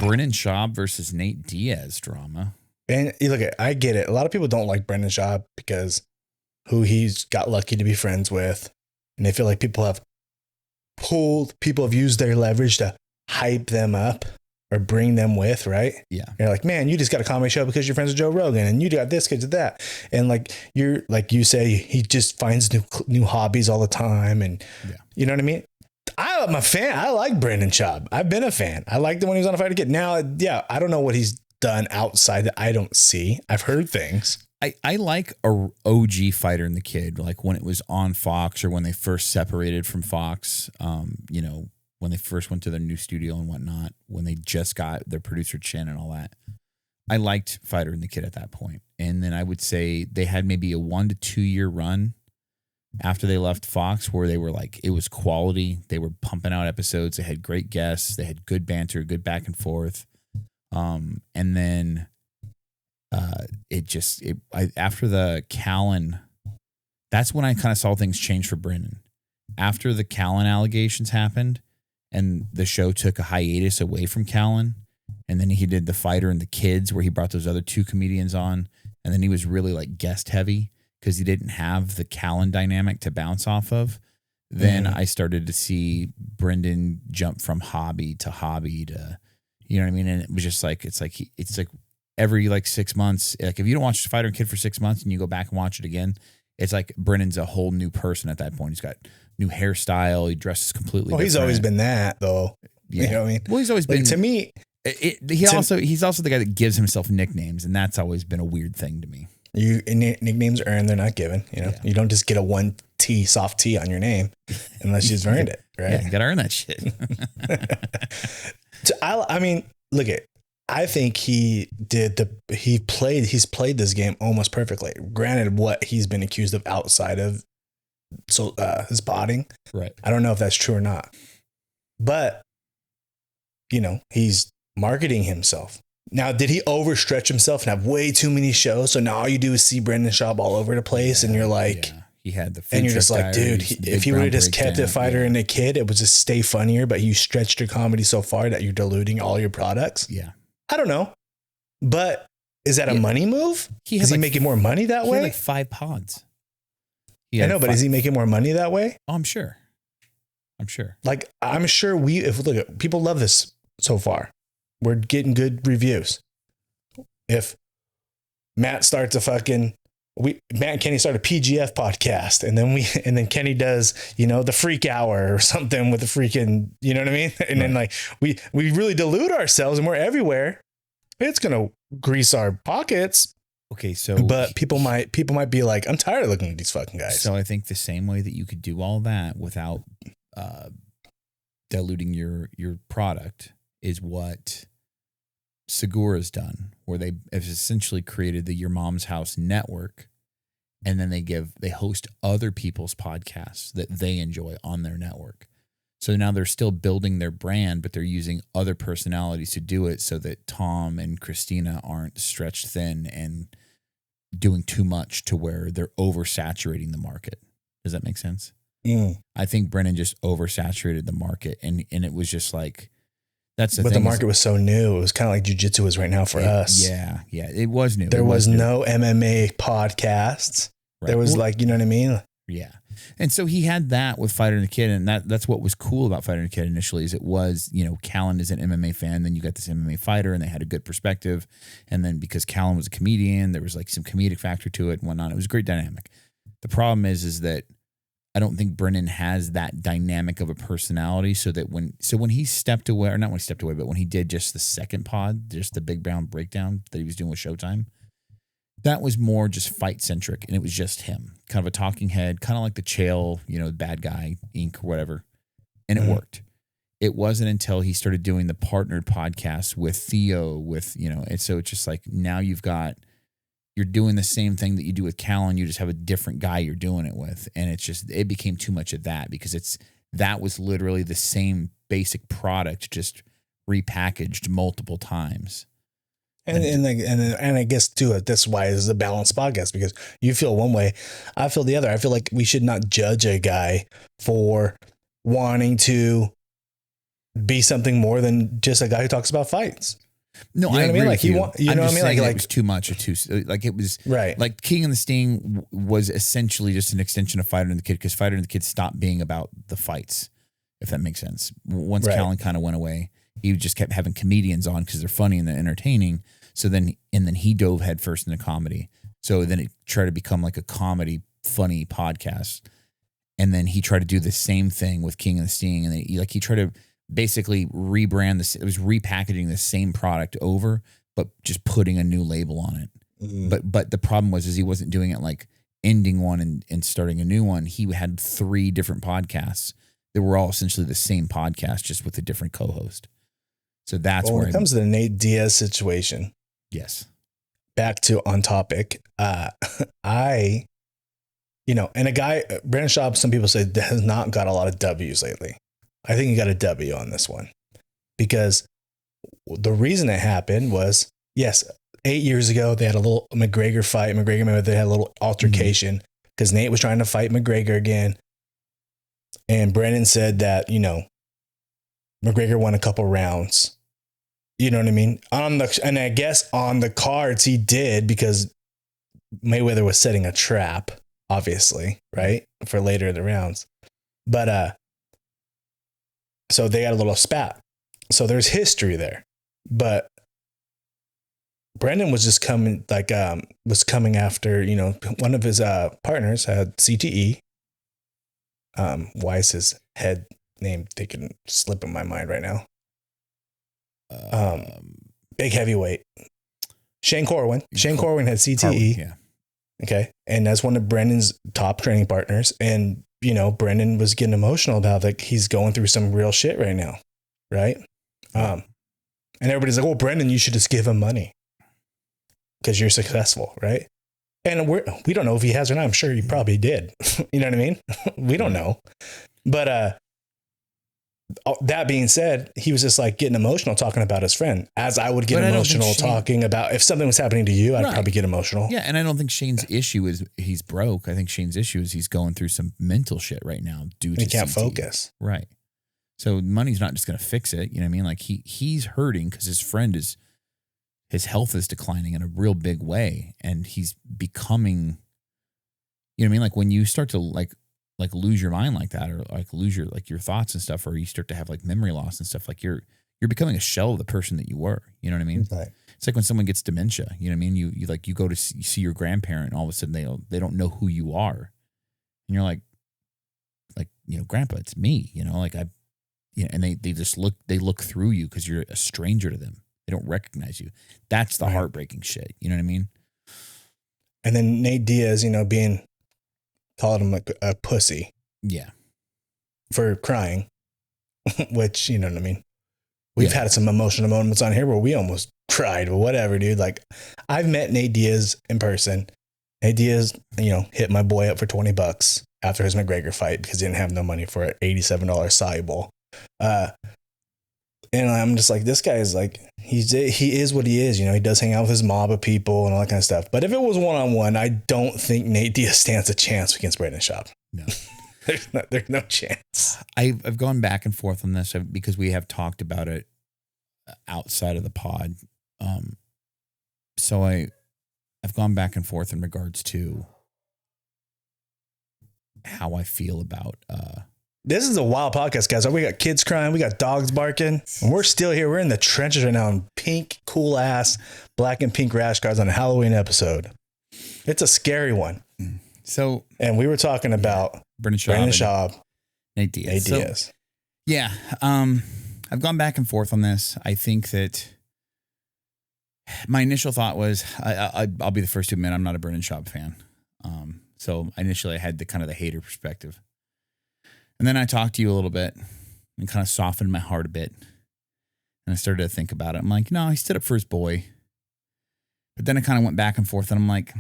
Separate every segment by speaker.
Speaker 1: Brennan Schaub versus Nate Diaz drama.
Speaker 2: And you look at, I get it. A lot of people don't like Brendan Schaub because who he's got lucky to be friends with. And they feel like people have used their leverage to hype them up or bring them with, right?
Speaker 1: Yeah.
Speaker 2: You're like, man, you just got a comedy show because you're friends with Joe Rogan and you got this, kids did that. And like, you're like you say, he just finds new hobbies all the time. And you know what I mean? I'm a fan. I like Brendan Schaub. I've been a fan. I liked him when he was on a Fighter Kid. Now, yeah, I don't know what he's done outside that I don't see. I've heard things.
Speaker 1: I like a OG Fighter and the Kid, like when it was on Fox or when they first separated from Fox, you know, when they first went to their new studio and whatnot, when they just got their producer Chin and all that. I liked Fighter and the Kid at that point. And then I would say they had maybe a 1 to 2 year run after they left Fox where they were like, it was quality. They were pumping out episodes. They had great guests. They had good banter, good back and forth. And then after the Callan, that's when I kind of saw things change for Brendan. After the Callan allegations happened and the show took a hiatus away from Callan, and then he did the Fighter and the Kids where he brought those other 2 comedians on, and then he was really like guest heavy because he didn't have the Callan dynamic to bounce off of. Then I started to see Brendan jump from hobby to, you know what I mean? And it was just like, it's like every like 6 months, like if you don't watch Fighter and Kid for 6 months and you go back and watch it again, it's like Brendan's a whole new person at that point. He's got new hairstyle. He dresses completely different.
Speaker 2: He's always been that though.
Speaker 1: Yeah.
Speaker 2: You know what I mean?
Speaker 1: Well, he's always been,
Speaker 2: to me,
Speaker 1: he's also the guy that gives himself nicknames. And that's always been a weird thing to me.
Speaker 2: Nicknames are earned, they're not given. You know, you don't just get a 1T soft T on your name unless you've earned it, right?
Speaker 1: Yeah, you gotta earn that shit.
Speaker 2: I mean, I think he's played this game almost perfectly. Granted, what he's been accused of outside of his botting,
Speaker 1: right?
Speaker 2: I don't know if that's true or not, but you know, he's marketing himself. Now, did he overstretch himself and have way too many shows? So now all you do is see Brendan Schaub all over the place, and you're like,
Speaker 1: he had the,
Speaker 2: and you're just like, dude, if he would have just kept it Fighter and a Kid, it would just stay funnier. But you stretched your comedy so far that you're diluting all your products.
Speaker 1: Yeah,
Speaker 2: I don't know, but is that a money move? Is he making more money that way?
Speaker 1: He had like 5 pods.
Speaker 2: I know, but is he making more money that way?
Speaker 1: Oh, I'm sure.
Speaker 2: Like, I'm sure people love this so far. We're getting good reviews. If Matt starts Matt and Kenny start a PGF podcast, and then Kenny does, you know, the Freak Hour or something with the freaking, you know what I mean? And then like we really dilute ourselves and we're everywhere. It's gonna grease our pockets.
Speaker 1: Okay, so
Speaker 2: but people might be like, I'm tired of looking at these fucking guys.
Speaker 1: So I think the same way that you could do all that without diluting your product is what Segura's done, where they have essentially created the Your Mom's House network, and then they host other people's podcasts that they enjoy on their network. So now they're still building their brand, but they're using other personalities to do it so that Tom and Christina aren't stretched thin and doing too much to where they're oversaturating the market. Does that make sense? I think Brennan just oversaturated the market, and it was just like, that's the thing. But the
Speaker 2: market was so new. It was kind of like jiu-jitsu is right now for us.
Speaker 1: Yeah. It was new.
Speaker 2: There was no MMA podcasts. Right. There was you know what I mean?
Speaker 1: Yeah. And so he had that with Fighter and the Kid, and that's what was cool about Fighter and the Kid initially, is it was, you know, Callan is an MMA fan, then you got this MMA fighter, and they had a good perspective. And then because Callan was a comedian, there was like some comedic factor to it and whatnot. It was a great dynamic. The problem is that I don't think Brennan has that dynamic of a personality, so when he stepped away, or not when he stepped away, but when he did just the second pod, just the Big Brown Breakdown that he was doing with Showtime, that was more just fight centric, and it was just him, kind of a talking head, kind of like the Chael, you know, bad guy Inc. or whatever, and it worked. It wasn't until he started doing the partnered podcast with Theo, and so it's just like, now you're doing the same thing that you do with Callan. You just have a different guy you're doing it with. And it became too much of that, because that was literally the same basic product, just repackaged multiple times.
Speaker 2: And I guess too, that's why this is a balanced podcast, because you feel one way, I feel the other. I feel like we should not judge a guy for wanting to be something more than just a guy who talks about fights.
Speaker 1: No,
Speaker 2: you know
Speaker 1: I
Speaker 2: what
Speaker 1: agree
Speaker 2: mean?
Speaker 1: with
Speaker 2: Like
Speaker 1: you.
Speaker 2: you know what I mean? Like
Speaker 1: it was too much or too like it was
Speaker 2: right.
Speaker 1: Like King and the Sting was essentially just an extension of Fighter and the Kid because Fighter and the Kid stopped being about the fights, if that makes sense. Once Callan kind of went away, he just kept having comedians on because they're funny and they're entertaining. So then he dove headfirst into comedy. So then it tried to become like a comedy, funny podcast. And then he tried to do the same thing with King and the Sting, and he tried to basically rebrand this. It was repackaging the same product over, but just putting a new label on it. But the problem was he wasn't doing it like ending one and starting a new one. He had 3 different podcasts that were all essentially the same podcast, just with a different co-host. So that's where
Speaker 2: when it comes to the Nate Diaz situation.
Speaker 1: Yes.
Speaker 2: Back to on topic. And a guy, Brandon Schaub, some people say has not got a lot of W's lately. I think he got a W on this one because the reason it happened was, yes, 8 years ago, they had a little McGregor fight. They had a little altercation because Nate was trying to fight McGregor again. And Brandon said that, McGregor won a couple rounds. You know what I mean? And I guess on the cards he did because Mayweather was setting a trap, obviously, right? For later in the rounds. But, so they got a little spat. So there's history there. But Brandon was just coming after, one of his partners had CTE. Why is his head name taken slip in my mind right now? Big heavyweight. Shane Corwin. Shane Corwin had CTE.
Speaker 1: Yeah.
Speaker 2: Okay. And that's one of Brandon's top training partners. And, Brandon was getting emotional about like he's going through some real shit right now. Right. And everybody's like, well, Brandon, you should just give him money because you're successful. Right. And we don't know if he has or not. I'm sure he probably did. You know what I mean? We don't know. But that being said, he was just like getting emotional talking about his friend, as I would get emotional talking about if something was happening to you. I'd probably get emotional.
Speaker 1: Yeah. And I don't think Shane's issue is he's broke. I think Shane's issue is he's going through some mental shit right now due to
Speaker 2: he can't
Speaker 1: CTE.
Speaker 2: focus.
Speaker 1: Right. So money's not just going to fix it. You know what I mean? Like he's hurting because his friend his health is declining in a real big way. And he's becoming, you know what I mean? Like when you start to like lose your mind like that, or like lose your thoughts and stuff, or you start to have like memory loss and stuff, like you're becoming a shell of the person that you were. You know what I mean?
Speaker 2: Right.
Speaker 1: It's like when someone gets dementia, you know what I mean? You go to see your grandparent and all of a sudden they don't know who you are. And you're like, Grandpa, it's me, and they just look through you because you're a stranger to them. They don't recognize you. That's the heartbreaking shit. You know what I mean?
Speaker 2: And then Nate Diaz, called him a pussy.
Speaker 1: Yeah.
Speaker 2: For crying, which, you know what I mean? We've had some emotional moments on here where we almost cried, but whatever, dude. Like, I've met Nate Diaz in person. Nate Diaz, hit my boy up for $20 after his McGregor fight because he didn't have no money for an $87 soluble. And I'm just like, this guy is like, he is what he is. He does hang out with his mob of people and all that kind of stuff. But if it was one-on-one, I don't think Nate Diaz stands a chance against Brandon Schaub. No. There's no chance.
Speaker 1: I've gone back and forth on this because we have talked about it outside of the pod. So I've gone back and forth in regards to how I feel about
Speaker 2: this is a wild podcast, guys. We got kids crying. We got dogs barking. And we're still here. We're in the trenches right now in pink, cool ass, black and pink rash guards on a Halloween episode. It's a scary one.
Speaker 1: So,
Speaker 2: and we were talking about Brandon Schaub,
Speaker 1: Nate Diaz. So, yeah. I've gone back and forth on this. I think that my initial thought was I'll be the first to admit I'm not a Brandon Schaub fan. So initially I had the kind of the hater perspective. And then I talked to you a little bit and kind of softened my heart a bit. And I started to think about it. I'm like, no, he stood up for his boy. But then I kind of went back and forth and I'm like,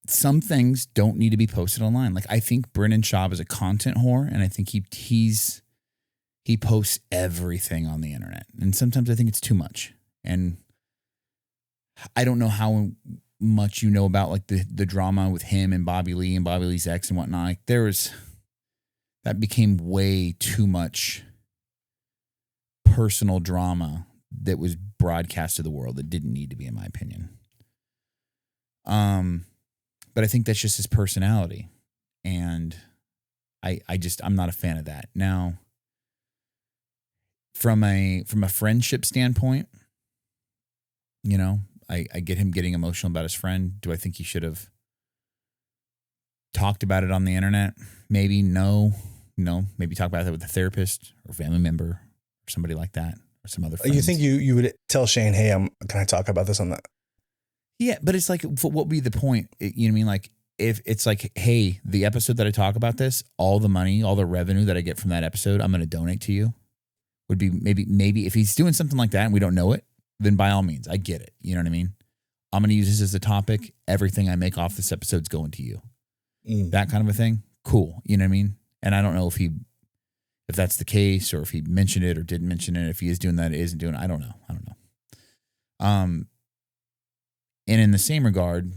Speaker 1: some things don't need to be posted online. Like I think Brandon Schaub is a content whore, and I think he posts everything on the internet. And sometimes I think it's too much. And I don't know how much you know about like the drama with him and Bobby Lee and Bobby Lee's ex and whatnot. Like that became way too much personal drama that was broadcast to the world that didn't need to be, in my opinion. But I think that's just his personality. And I'm not a fan of that. Now, from a friendship standpoint, you know, I get him getting emotional about his friend. Do I think he should have talked about it on the internet? Maybe. No. Maybe talk about that with a therapist or family member or somebody like that or some other friends.
Speaker 2: You think you would tell Shane, hey, can I talk about this on that?
Speaker 1: Yeah, but it's like, what would be the point? You know what I mean? Like, if it's like, hey, the episode that I talk about this, all the money, all the revenue that I get from that episode, I'm going to donate to you. Would be maybe if he's doing something like that and we don't know it, then by all means, I get it. You know what I mean? I'm going to use this as a topic. Everything I make off this episode's going to you. That kind of a thing. Cool. You know what I mean? And I don't know if that's the case or if he mentioned it or didn't mention it. If he is doing that, isn't doing it. I don't know. And in the same regard,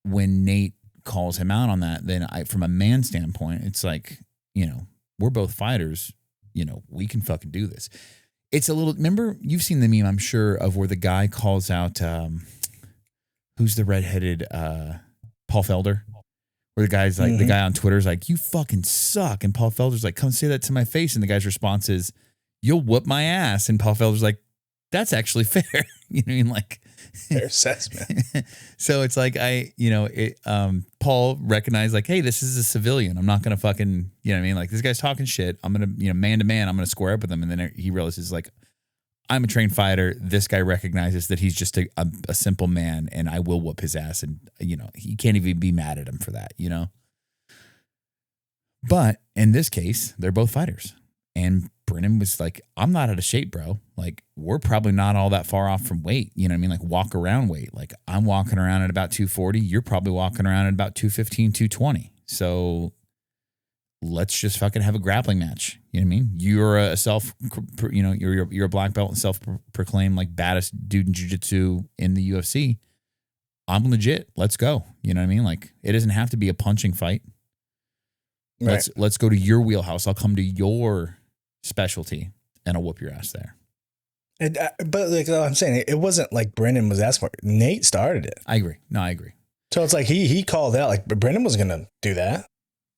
Speaker 1: when Nate calls him out on that, then from a man standpoint, it's like, you know, we're both fighters. You know, we can fucking do this. It's a little, remember, you've seen the meme, I'm sure, of where the guy calls out, who's the redheaded, Paul Felder? Where the guy's like, the guy on Twitter's like, you fucking suck. And Paul Felder's like, come say that to my face. And the guy's response is, you'll whoop my ass. And Paul Felder's like, that's actually fair. You know what I mean? Like,
Speaker 2: fair assessment.
Speaker 1: So it's like, Paul recognized like, hey, this is a civilian. I'm not going to fucking, you know what I mean? Like, this guy's talking shit. I'm going to, man to man, I'm going to square up with him. And then he realizes like, I'm a trained fighter. This guy recognizes that he's just a simple man and I will whoop his ass. And, you know, he can't even be mad at him for that, you know? But in this case, they're both fighters. And Brennan was like, I'm not out of shape, bro. Like, we're probably not all that far off from weight. You know what I mean? Like, walk around weight. Like, I'm walking around at about 240. You're probably walking around at about 215, 220. So let's just fucking have a grappling match. You know what I mean? You're you're a black belt and self-proclaimed like baddest dude in jiu-jitsu in the UFC. I'm legit. Let's go. You know what I mean? Like, it doesn't have to be a punching fight. Right. Let's go to your wheelhouse. I'll come to your specialty and I'll whoop your ass there.
Speaker 2: But like I'm saying, it wasn't like Brennan was asking for it. Nate started it.
Speaker 1: I agree. No, I agree.
Speaker 2: So it's like he called out, like, Brennan was going to do that.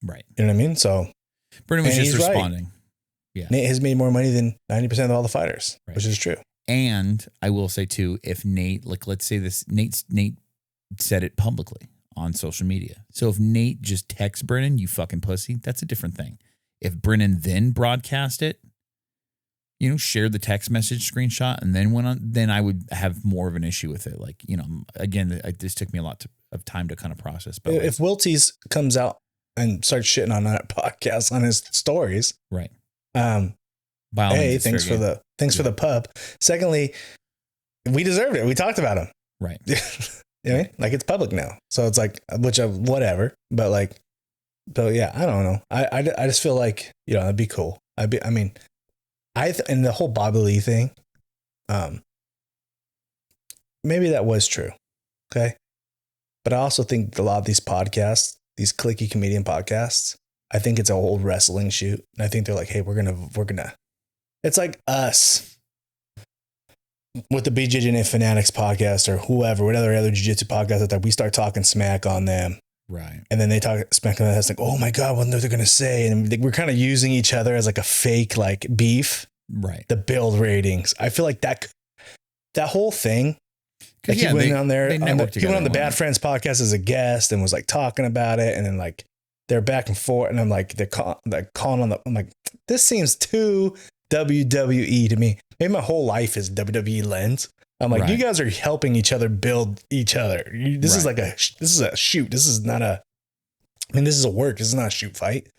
Speaker 1: Right.
Speaker 2: You know what I mean? So
Speaker 1: Brennan was just responding. Right.
Speaker 2: Yeah. Nate has made more money than 90% of all the fighters, right, which is true.
Speaker 1: And I will say too, if Nate, like, let's say this, Nate said it publicly on social media. So if Nate just texts Brennan, you fucking pussy, that's a different thing. If Brennan then broadcast it, you know, shared the text message screenshot and then went on, then I would have more of an issue with it. Like, you know, again, this took me a lot of time to kind of process. But
Speaker 2: if Wilties comes out and starts shitting on that podcast on his stories,
Speaker 1: right?
Speaker 2: Hey, thanks for the pub. Secondly, we deserved it. We talked about him,
Speaker 1: right?
Speaker 2: You know, like, it's public now, so it's like, whatever. But like, so yeah, I don't know. I just feel like, you know, that'd be cool. And the whole Bobby Lee thing, maybe that was true, okay. But I also think a lot of these podcasts, these cliquey comedian podcasts, I think it's a whole wrestling shoot. And I think they're like, hey, we're gonna. It's like us with the BJJ Fanatics podcast or whatever other jiu-jitsu podcast that we start talking smack on them.
Speaker 1: Right.
Speaker 2: And then they talk smack on us like, oh my God, what are they going to say? And we're kind of using each other as like a fake, like, beef.
Speaker 1: Right.
Speaker 2: The build ratings. I feel like that whole thing. Like, he went on there. He went on the Bad Friends podcast as a guest and was like talking about it. And then like they're back and forth. And I'm like, they're calling on I'm like, this seems too WWE to me. Maybe my whole life is WWE lens. I'm like, You guys are helping each other build each other. This is a shoot. This is not this is a work. This is not a shoot fight.